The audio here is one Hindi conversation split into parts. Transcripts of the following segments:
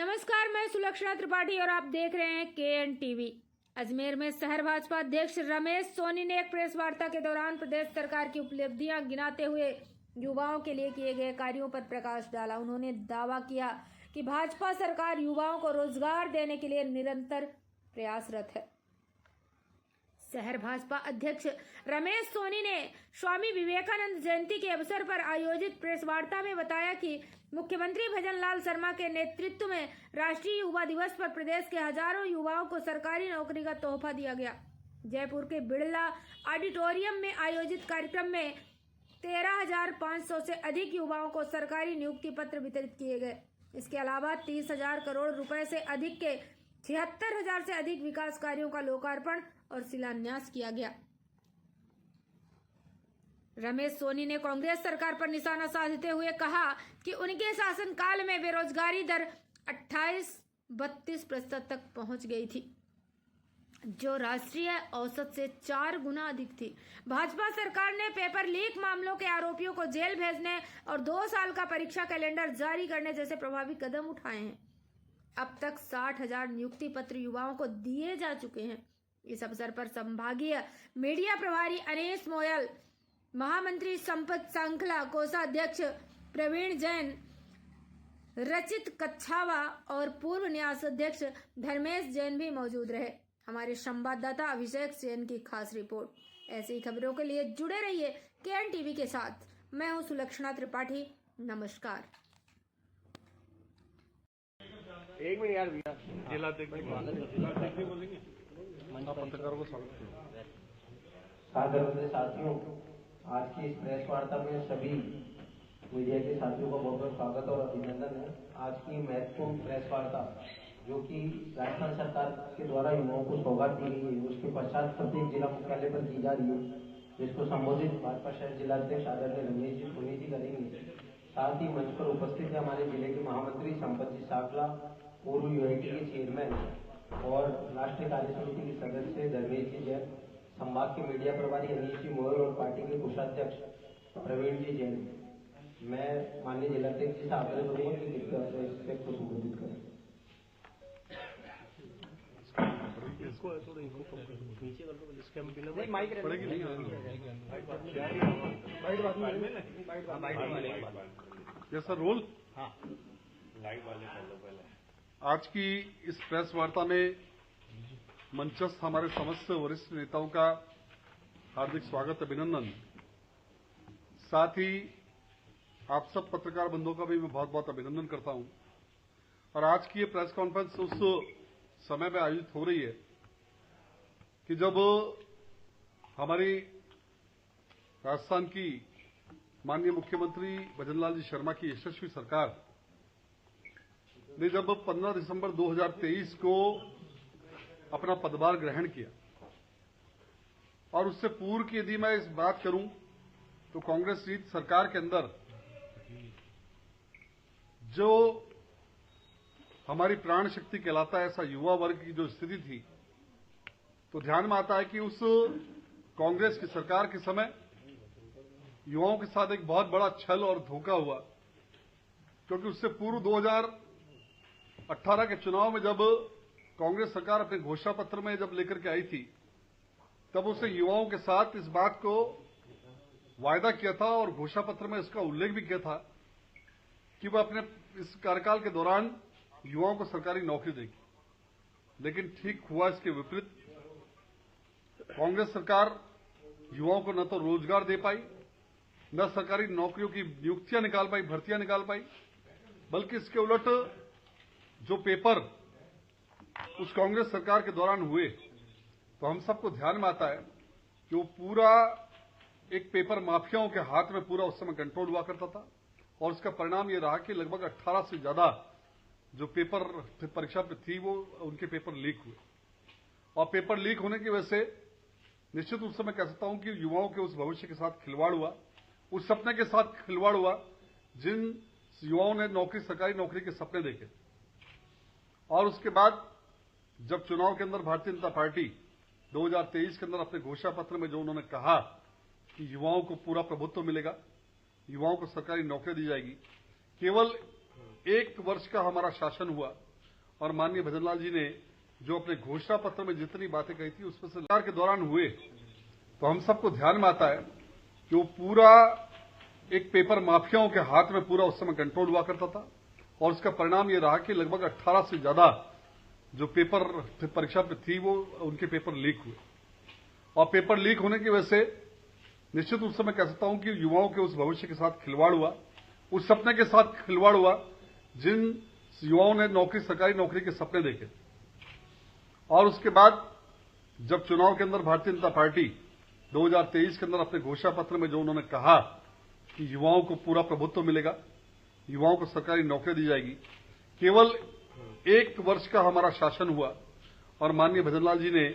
नमस्कार, मैं सुलक्षणा त्रिपाठी और आप देख रहे हैं KN टीवी। अजमेर में शहर भाजपा अध्यक्ष रमेश सोनी ने एक प्रेस वार्ता के दौरान प्रदेश सरकार की उपलब्धियां गिनाते हुए युवाओं के लिए किए गए कार्यों पर प्रकाश डाला। उन्होंने दावा किया कि भाजपा सरकार युवाओं को रोजगार देने के लिए निरंतर प्रयासरत है। शहर भाजपा अध्यक्ष रमेश सोनी ने स्वामी विवेकानंद जयंती के अवसर पर आयोजित प्रेस वार्ता में बताया कि मुख्यमंत्री भजन लाल शर्मा के नेतृत्व में राष्ट्रीय युवा दिवस पर प्रदेश के हजारों युवाओं को सरकारी नौकरी का तोहफा दिया गया। जयपुर के बिड़ला ऑडिटोरियम में आयोजित कार्यक्रम में 13,500 से अधिक युवाओं को सरकारी नियुक्ति पत्र वितरित किए गए। इसके अलावा 30,000 करोड़ रुपए से अधिक के 76,000 से अधिक विकास कार्यों का लोकार्पण और शिलान्यास किया गया। रमेश सोनी ने कांग्रेस सरकार पर निशाना साधते हुए कहा कि उनके शासनकाल में बेरोजगारी दर 28-32% तक पहुंच गई थी, जो राष्ट्रीय औसत से 4 गुना अधिक थी। भाजपा सरकार ने पेपर लीक मामलों के आरोपियों को जेल भेजने और 2 साल का परीक्षा कैलेंडर जारी करने जैसे प्रभावी कदम उठाए हैं। अब तक 60,000 नियुक्ति पत्र युवाओं को दिए जा चुके हैं। इस अवसर पर संभागीय मीडिया प्रभारी अनीश मोयल, महामंत्री संपत सांखला, कोषाध्यक्ष प्रवीण जैन, रचित कच्छावा और पूर्व न्यास अध्यक्ष धर्मेश जैन भी मौजूद रहे। हमारे संवाददाता अभिषेक सेन की खास रिपोर्ट। ऐसी खबरों के लिए जुड़े रहिए KN टीवी के साथ। मैं हूं सुलक्षणा त्रिपाठी। नमस्कार। एक मिनट यार भैया, पत्रकारों को स्वागत सादर साथियों, आज की इस प्रेस वार्ता में सभी मीडिया के साथियों का बहुत बहुत स्वागत और अभिनंदन है। आज की महत्वपूर्ण प्रेस वार्ता जो कि राजस्थान सरकार के द्वारा युवाओं को सौगात दी गई है, उसके पश्चात प्रत्येक जिला मुख्यालय पर की जा रही है, जिसको संबोधित भाजपा शहर जिलाध्यक्ष आदरणीय रमेश जी सोनी जी करेंगे। साथ ही मंच पर उपस्थित है हमारे जिले के महामंत्री संपत जी सांखला, पूर्व यूआईटी के चेयरमैन और राष्ट्रीय कार्य समिति के सदस्य धर्मेश जी जैन, संभाग के मीडिया प्रभारी अनीश जी मोयल और पार्टी के कोषाध्यक्ष प्रवीण जी जैन। मैं माननीय जिलाध्यक्ष जी से आग्रह करूंगा कि कृपया को संबोधित करें। सर रोल लाइट वाले पहले। आज की इस प्रेस वार्ता में मंचस्थ हमारे समस्त वरिष्ठ नेताओं का हार्दिक स्वागत, अभिनंदन। साथ ही आप सब पत्रकार बंधुओं का भी मैं बहुत बहुत अभिनंदन करता हूं। और आज की ये प्रेस कॉन्फ्रेंस उस समय में आयोजित हो रही है कि जब हमारी राजस्थान की माननीय मुख्यमंत्री भजन लाल जी शर्मा की यशस्वी सरकार ने जब 15 दिसंबर 2023 को अपना पदभार ग्रहण किया, और उससे पूर्व की यदि मैं इस बात करूं तो कांग्रेस रीत सरकार के अंदर जो हमारी प्राण शक्ति कहलाता है ऐसा युवा वर्ग की जो स्थिति थी, तो ध्यान में आता है कि उस कांग्रेस की सरकार के समय युवाओं के साथ एक बहुत बड़ा छल और धोखा हुआ, क्योंकि उससे पूर्व 2018 के चुनाव में जब कांग्रेस सरकार अपने घोषणा पत्र में जब लेकर के आई थी, तब उसने युवाओं के साथ इस बात को वायदा किया था और घोषणा पत्र में इसका उल्लेख भी किया था कि वह अपने इस कार्यकाल के दौरान युवाओं को सरकारी नौकरी देगी। लेकिन ठीक हुआ इसके विपरीत। कांग्रेस सरकार युवाओं को न तो रोजगार दे पाई, न सरकारी नौकरियों की नियुक्तियां निकाल पाई, भर्तियां निकाल पाई, बल्कि इसके उलट जो पेपर उस कांग्रेस सरकार के दौरान हुए, तो हम सबको ध्यान में आता है कि वो पूरा एक पेपर माफियाओं के हाथ में पूरा उस समय कंट्रोल हुआ करता था। और इसका परिणाम ये रहा कि लगभग 18 से ज्यादा जो पेपर परीक्षा पे थी वो उनके पेपर लीक हुए। और पेपर लीक होने की वजह से निश्चित रूप से मैं कह सकता हूं कि युवाओं के उस भविष्य के साथ खिलवाड़ हुआ, उस सपने के साथ खिलवाड़ हुआ जिन युवाओं ने सरकारी नौकरी के सपने देखे। और उसके बाद जब चुनाव के अंदर भारतीय जनता पार्टी 2023 के अंदर अपने घोषणा पत्र में जो उन्होंने कहा कि युवाओं को पूरा प्रभुत्व मिलेगा, युवाओं को सरकारी नौकरी दी जाएगी, केवल 1 वर्ष का हमारा शासन हुआ और माननीय भजनलाल जी ने जो अपने घोषणा पत्र में जितनी बातें कही थी उसमें से सरकार के दौरान हुए, तो हम सबको ध्यान में आता है कि वो पूरा एक पेपर माफियाओं के हाथ में पूरा उस समय कंट्रोल हुआ करता था और उसका परिणाम ये रहा कि लगभग 18 से ज्यादा जो पेपर परीक्षा पे थी वो उनके पेपर लीक हुए। और पेपर लीक होने की वजह से निश्चित रूप से मैं कह सकता हूं कि युवाओं के उस भविष्य के साथ खिलवाड़ हुआ, उस सपने के साथ खिलवाड़ हुआ जिन युवाओं ने सरकारी नौकरी के सपने देखे। और उसके बाद जब चुनाव के अंदर भारतीय जनता पार्टी 2023 के अंदर अपने घोषणा पत्र में जो उन्होंने कहा कि युवाओं को पूरा प्रभुत्व मिलेगा, युवाओं को सरकारी नौकरी दी जाएगी, केवल 1 वर्ष का हमारा शासन हुआ और माननीय भजनलाल जी ने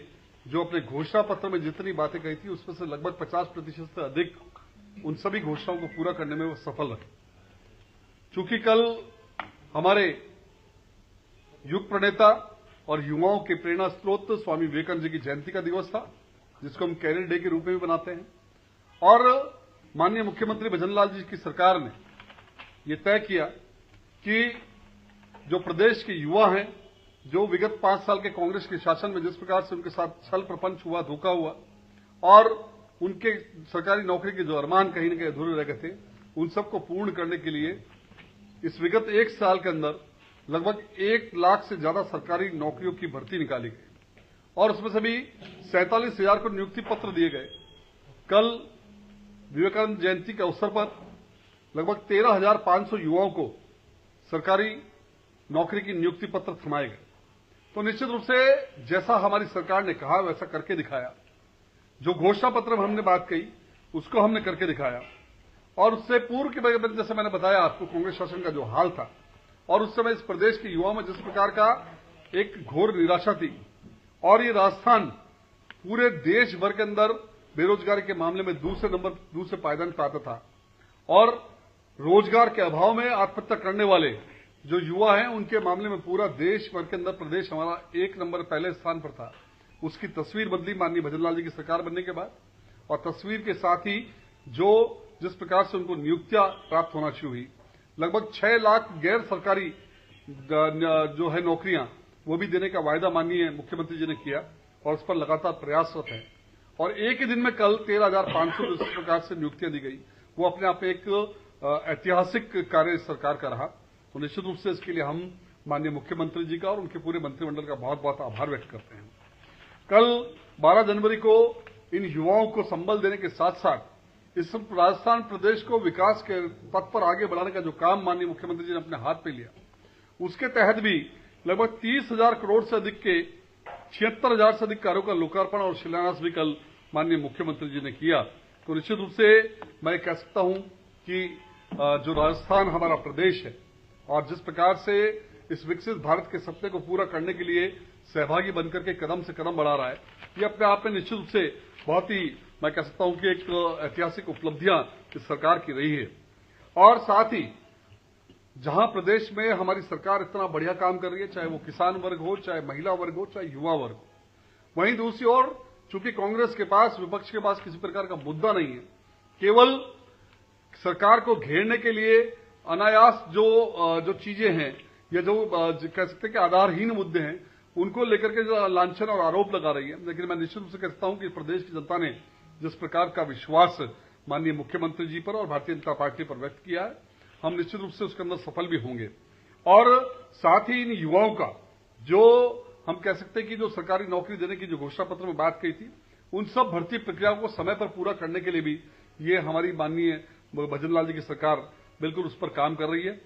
जो अपने घोषणा पत्र में जितनी बातें कही थी उसमें से लगभग 50% से अधिक उन सभी घोषणाओं को पूरा करने में वो सफल रहे। चूंकि कल हमारे युग प्रणेता और युवाओं के प्रेरणा स्रोत स्वामी विवेकानंद जी की जयंती का दिवस था, जिसको हम कैरियर डे के रूप में भी बनाते हैं। और माननीय मुख्यमंत्री भजनलाल जी की सरकार ने ये तय किया कि जो प्रदेश के युवा हैं, जो विगत 5 साल के कांग्रेस के शासन में जिस प्रकार से उनके साथ छल प्रपंच हुआ, धोखा हुआ और उनके सरकारी नौकरी के जो अरमान कहीं न कहीं अधूरे रह गए थे, उन सबको पूर्ण करने के लिए इस विगत 1 साल के अंदर लगभग 1 लाख से ज्यादा सरकारी नौकरियों की भर्ती निकाली गई और उसमें से भी 47,000 को नियुक्ति पत्र दिए गए। कल विवेकानंद जयंती के अवसर पर लगभग 13,500 युवाओं को सरकारी नौकरी की नियुक्ति पत्र थमाए गए। तो निश्चित रूप से जैसा हमारी सरकार ने कहा वैसा करके दिखाया। जो घोषणा पत्र में हमने बात कही उसको हमने करके दिखाया। और उससे पूर्व के जैसे मैंने बताया आपको कांग्रेस शासन का जो हाल था और उस समय इस प्रदेश के युवाओं में जिस प्रकार का एक घोर निराशा थी और ये राजस्थान पूरे देश भर के अंदर बेरोजगारी के मामले में दूसरे पायदान पर आता था और रोजगार के अभाव में आत्महत्या करने वाले जो युवा हैं उनके मामले में पूरा देश भर के अंदर प्रदेश हमारा 1 नंबर पहले स्थान पर था। उसकी तस्वीर बदली माननीय भजनलाल जी की सरकार बनने के बाद और तस्वीर के साथ ही जिस प्रकार से उनको नियुक्तियां प्राप्त होना शुरू हुई, लगभग 6 लाख गैर सरकारी जो है नौकरियां वो भी देने का वायदा माननीय मुख्यमंत्री जी ने किया और उस पर लगातार प्रयासरत है। और एक ही दिन में कल 13,500 जिस प्रकार से नियुक्तियां दी गई वो अपने आप में एक ऐतिहासिक कार्य सरकार का रहा। तो निश्चित रूप से इसके लिए हम माननीय मुख्यमंत्री जी का और उनके पूरे मंत्रिमंडल का बहुत बहुत आभार व्यक्त करते हैं। कल 12 जनवरी को इन युवाओं को संबल देने के साथ साथ इस राजस्थान प्रदेश को विकास के पथ पर आगे बढ़ाने का जो काम माननीय मुख्यमंत्री जी ने अपने हाथ पे लिया, उसके तहत भी लगभग 30,000 करोड़ से अधिक के 76,000 से अधिक कार्यों का लोकार्पण और शिलान्यास भी कल माननीय मुख्यमंत्री जी ने किया। तो निश्चित रूप से मैं कह सकता हूं कि जो राजस्थान हमारा प्रदेश है और जिस प्रकार से इस विकसित भारत के सपने को पूरा करने के लिए सहभागी बनकर के कदम से कदम बढ़ा रहा है, ये अपने आप में निश्चित रूप से बहुत ही मैं कह सकता हूं कि एक ऐतिहासिक उपलब्धियां इस सरकार की रही है। और साथ ही जहां प्रदेश में हमारी सरकार इतना बढ़िया काम कर रही है, चाहे वो किसान वर्ग हो, चाहे महिला वर्ग हो, चाहे युवा वर्ग हो, वहीं दूसरी ओर चूंकि कांग्रेस के पास, विपक्ष के पास किसी प्रकार का मुद्दा नहीं है, केवल सरकार को घेरने के लिए अनायास जो चीजें हैं या जो कह सकते हैं कि आधारहीन मुद्दे हैं उनको लेकर के जो लांछन और आरोप लगा रही है। लेकिन मैं निश्चित रूप से कहता हूं कि प्रदेश की जनता ने जिस प्रकार का विश्वास माननीय मुख्यमंत्री जी पर और भारतीय जनता पार्टी पर व्यक्त किया है, हम निश्चित रूप से उसके अंदर सफल भी होंगे। और साथ ही इन युवाओं का जो हम कह सकते हैं कि जो सरकारी नौकरी देने की जो घोषणा पत्र में बात कही थी, उन सब भर्ती प्रक्रियाओं को समय पर पूरा करने के लिए भी ये हमारी माननीय भजनलाल जी की सरकार बिल्कुल उस पर काम कर रही है।